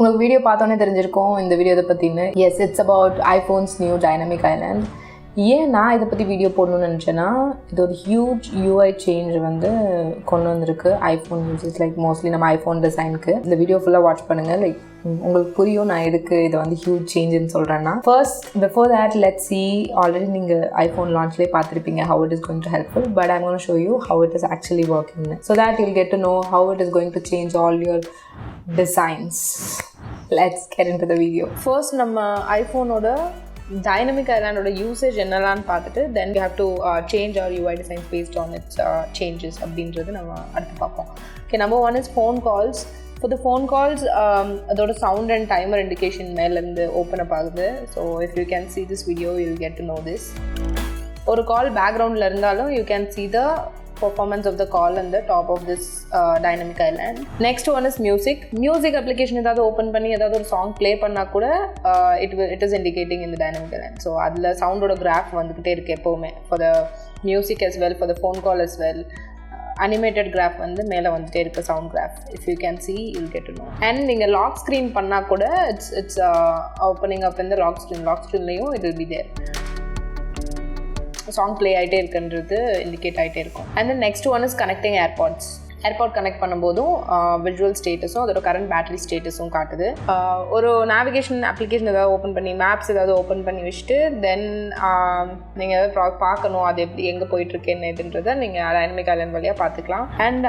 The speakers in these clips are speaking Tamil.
உங்களுக்கு வீடியோ பார்த்தோன்னே தெரிஞ்சிருக்கும் இந்த வீடியோ இதை பற்றின்னு. Yes, it's about iPhone's new dynamic island. ஏன் நான் இதை பற்றி வீடியோ போடணும்னு நினச்சேன்னா, இது ஒரு ஹியூஜ் யூஐ சேஞ்ச் வந்து கொண்டு வந்திருக்கு ஐஃபோன் யூசர்ஸ், லைக் மோஸ்ட்லி நம்ம ஐஃபோன் டிசைனுக்கு. இந்த வீடியோ ஃபுல்லாக வாட்ச் பண்ணுங்கள், லைக் உங்களுக்கு புரியும் நான் எதுக்கு இதை வந்து ஹியூஜ் சேஞ்சுன்னு சொல்கிறேன்னா. First before that let's see, already நீங்கள் ஐஃபோன் லான்ச்லேயே பார்த்துருப்பீங்க how it is going to helpful, but I'm going to show you how it is actually working, so that you'll get to know how it is going to change all your designs. Let's get into the video. First நம்ம ஐஃபோனோட டைனமிக் ஐலாண்டோட யூசேஜ் என்னலான்னு பார்த்துட்டு then you have to change our UI designs based on its changes அப்படின்றது நம்ம அடுத்து பார்ப்போம். Okay, number one is phone calls. For the phone calls, அதோட sound and timer indication மேலேருந்து ஓப்பன் அப் ஆகுது. So if you can see this video, you'll get to know this. ஒரு கால் பேக்ரவுண்டில் இருந்தாலும் you can see the performance of the call on the top of this dynamic island. Next one is music. Music application ஏதாவது ஓப்பன் பண்ணி ஏதாவது ஒரு சாங் ப்ளே பண்ணால் கூட it is indicating in the dynamic island. So அதில் சவுண்டோட கிராஃப் வந்துக்கிட்டே இருக்குது எப்போவுமே, for the music as well, for the phone call as well. Animated graph வந்து மேலே வந்துட்டே இருக்கு, sound graph. If you can see you'll get to know. And நீங்கள் லாக் ஸ்க்ரீன் பண்ணால் கூட இட்ஸ் ஓப்பனிங் அப் இந்த லாக் ஸ்க்ரீன்லேயும் it will be there. Song play ஆகிட்டே இருக்குன்றது இண்டிகேட் ஆகிட்டே இருக்கும். And then next one is connecting AirPods. AirPod connect பண்ணும்போதும் விஜுவல் ஸ்டேட்டஸும் அதோட கரண்ட் பேட்டரி ஸ்டேட்டஸும் காட்டுது. ஒரு நேவிகேஷன் அப்ளிகேஷன் ஏதாவது ஓப்பன் பண்ணி, மேப்ஸ் ஏதாவது ஓப்பன் பண்ணி வச்சுட்டு தென் நீங்கள் ஏதாவது பார்க்கணும் அது எப்படி எங்கே போயிட்டுருக்கேன்னு இதுன்றதை நீங்கள் டைனமிக் ஐலாண்ட் வழியாக பார்த்துக்கலாம். And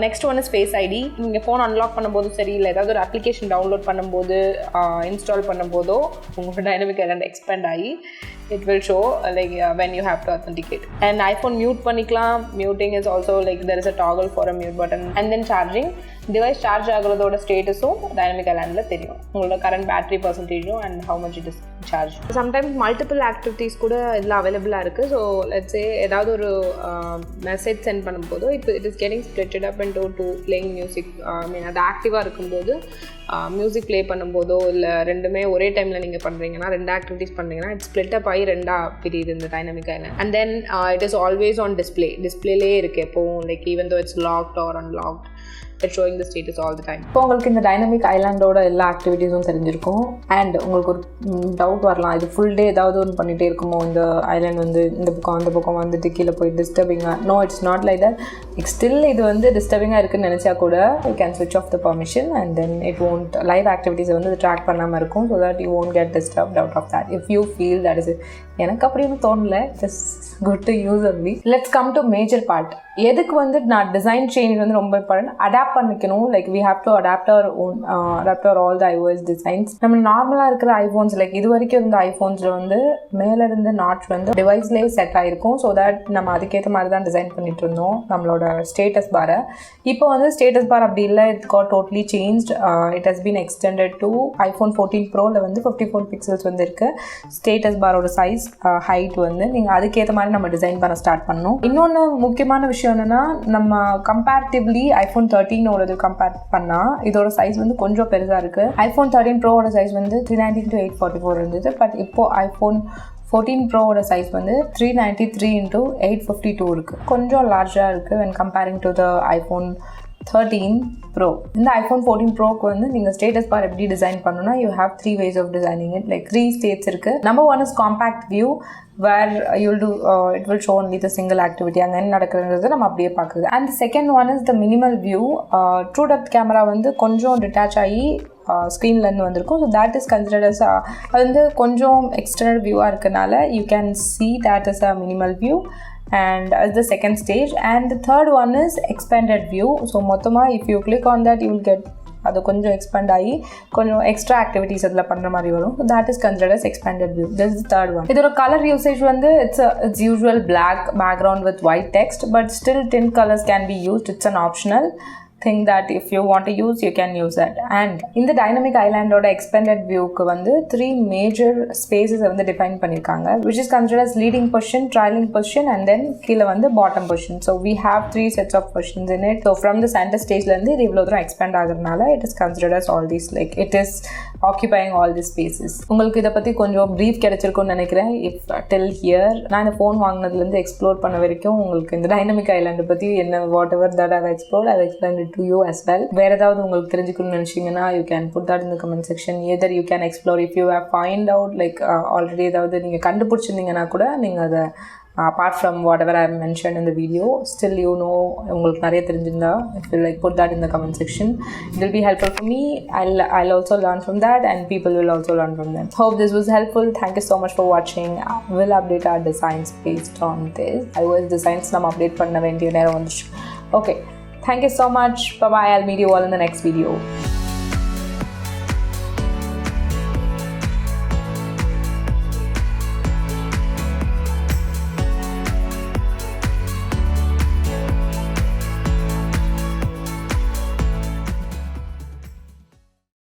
next one is face ID. நீங்கள் ஃபோன் அன்லாக் பண்ணும்போது சரி, இல்லை ஏதாவது ஒரு அப்ளிகேஷன் டவுன்லோட் பண்ணும்போது இன்ஸ்டால் பண்ணும்போதோ உங்களோட டைனமிக் ஐலாண்ட் எக்ஸ்பேண்ட் ஆகி it will show like when you have to authenticate. And iPhone mute பண்ணிக்கலாம். Muting is also like there is a toggle for a mute button. And then charging. Device charge ஆகுறதோட ஸ்டேட்டஸும் டைனமிக் ஐலாண்டில் தெரியும், உங்களோட கரண்ட் பேட்டரி பர்சன்டேஜும் and how much it is charge. Sometimes multiple activities கூட இதில் அவைலபிளாக இருக்குது. ஸோ லெட்ஸ் சே ஏதாவது ஒரு மெசேஜ் சென்ட் பண்ணும்போதோ it is getting splitted up into two playing music. I mean அது ஆக்டிவாக இருக்கும்போது மியூசிக் ப்ளே பண்ணும்போதோ இல்லை ரெண்டுமே ஒரே டைமில் நீங்கள் பண்ணுறீங்கன்னா, ரெண்டு ஆக்டிவிட்டீஸ் பண்ணுறீங்கன்னா இட்ஸ் ஸ்ப்ளிட் அப் ஆகி ரெண்டாக பிரியுது இந்த dynamic island. And then it is always on டிஸ்பிளேலே இருக்குது எப்போவும், like even though it's locked or unlocked, it's showing the status all the time. இப்போ உங்களுக்கு இந்த டைனமிக் ஐலாண்டோட எல்லா ஆக்டிவிட்டீஸும் தெரிஞ்சிருக்கும். அண்ட் உங்களுக்கு ஒரு டவுட் வரலாம், இது ஃபுல் டே ஏதாவது ஒன்று பண்ணிகிட்டே இருக்குமோ, இந்த ஐலாண்ட் வந்து இந்த பக்கம் அந்த பக்கம் வந்துட்டு கீழே போய் டிஸ்டர்பிங்காக. No, it's not like that. Still இது வந்து டிஸ்டர்பிங்காக இருக்குன்னு நினச்சா கூட யூ கேன் ஸ்விட்ச் off the permission and then it won't live ஆக்டிவிட்டீஸை வந்து ட்ராக் பண்ணாமல் இருக்கும். So that you won't get disturbed out of that if you feel that is it. எனக்கு அப்படி ஒன்றும் தோணல, just good to use only. Let's come to major part. எதுக்கு வந்து நான் டிசைன் சேஞ்ச் வந்து ரொம்ப இம்பார்ட்டன்ட், அடாப்ட் பண்ணிக்கணும். Like we have to adapt our own, adapt our all the iOS designs. நம்ம நார்மலாக இருக்கிற ஐஃபோன்ஸ், லைக் இது வரைக்கும் இருந்த ஐஃபோன்ஸில் வந்து மேலே இருந்து நாட்ச் வந்து டிவைஸ்லேயே செட் ஆகிருக்கும். ஸோ தட் நம்ம அதுக்கேற்ற மாதிரி தான் டிசைன் பண்ணிட்டு இருந்தோம் நம்மளோட ஸ்டேட்டஸ் பாரை. இப்போ வந்து ஸ்டேட்டஸ் பார் அப்படி இல்லை, it got totally changed. It has been extended to iPhone 14 ப்ரோவில் வந்து 54 பிக்சல்ஸ் வந்து இருக்குது. ஸ்டேட்டஸ் பாரோட சைஸ், ஹைட் வந்து நீங்கள் அதுக்கேற்ற மாதிரி நம்ம டிசைன் பண்ண ஸ்டார்ட் பண்ணணும். இன்னொன்று முக்கியமான விஷயம் என்னென்னா, நம்ம கம்பேரிட்டிவ்லி ஐஃபோன் 13ஓட கம்பேர் பண்ணால் இதோட சைஸ் வந்து கொஞ்சம் பெருசாக இருக்குது. ஐஃபோன் 13 ப்ரோவோட சைஸ் வந்து 390 to 844 இருந்தது. பட் இப்போது ஐஃபோன் 14 ப்ரோவோட சைஸ் வந்து 393 into 852 இருக்குது. கொஞ்சம் லார்ஜாக இருக்குது when comparing to the iPhone 13 Pro. இந்த ஐஃபோன் 14 ப்ரோக்கு வந்து நீங்கள் ஸ்டேட்டஸ் பார் எப்படி டிசைன் பண்ணணும்னா, you have 3 ways of designing it, like 3 states இருக்குது. Number 1 is compact view, where you'll do it will show only the single activity, அங்கே என்ன நடக்குதுன்றது நம்ம அப்படியே பார்க்குது. And the second one is the minimal view. True depth camera வந்து கொஞ்சம் டிட்டாச் ஆகி ஸ்க்ரீன்லேருந்து வந்திருக்கும். So that is considered as அது வந்து கொஞ்சம் எக்ஸ்டர்னல் வியூவாக இருக்கனால you can see that as a minimal view and as the second stage. And the third one is expanded view. So மொத்தமாக if you click on that you will get அது கொஞ்சம் எக்ஸ்பேண்ட் ஆகி கொஞ்சம் எக்ஸ்ட்ரா ஆக்டிவிட்டீஸ் அதில் பண்ணுற மாதிரி வரும். So that is considered as expanded view. This is third one. இதோட கலர் யூசேஜ் வந்து it's usual black background with white text, but still tint colors can be used. It's an optional thing that if you want to use, you can use that. And in the dynamic island oda expanded view ku vandu 3 major spaces vandu define pannirukanga, which is considered as leading position, trailing position and then keela vandu bottom position. So we have 3 sets of positions in it. So from the center stage la irundhu ivlo thura expand aagradnala it is considered as all these, like it is occupying all these spaces. உங்களுக்கு இத பத்தி கொஞ்சம் brief கிடைச்சிருக்கும்னு நினைக்கிறேன். if till here நான் இந்த phone வாங்குனதுல இருந்து எக்ஸ்ப்ளோர் பண்ண வரைக்கும் உங்களுக்கு இந்த dynamic island பத்தி என்ன whatever that I have explored, I have explained it to you as well. வேறு ஏதாவது உங்களுக்கு தெரிஞ்சுக்கணும்னு நினச்சிங்கன்னா you can put that in the comment section. Either you can explore if you have find out like already ஏதாவது நீங்கள் கண்டுபிடிச்சிருந்தீங்கன்னா கூட நீங்கள் அதை apart from whatever I have mentioned in the video, still you know உங்களுக்கு நிறைய தெரிஞ்சிருந்தா if you like put that in the comment section, it will be helpful for me. I'll also learn from that and people will also learn from them. Hope this was helpful. Thank you so much for watching. We'll update our designs based on this. iOS designs நம்ம update பண்ண வேண்டிய நேரம் வந்துச்சு. Okay, thank you so much. Bye bye. I'll meet you all in the next video.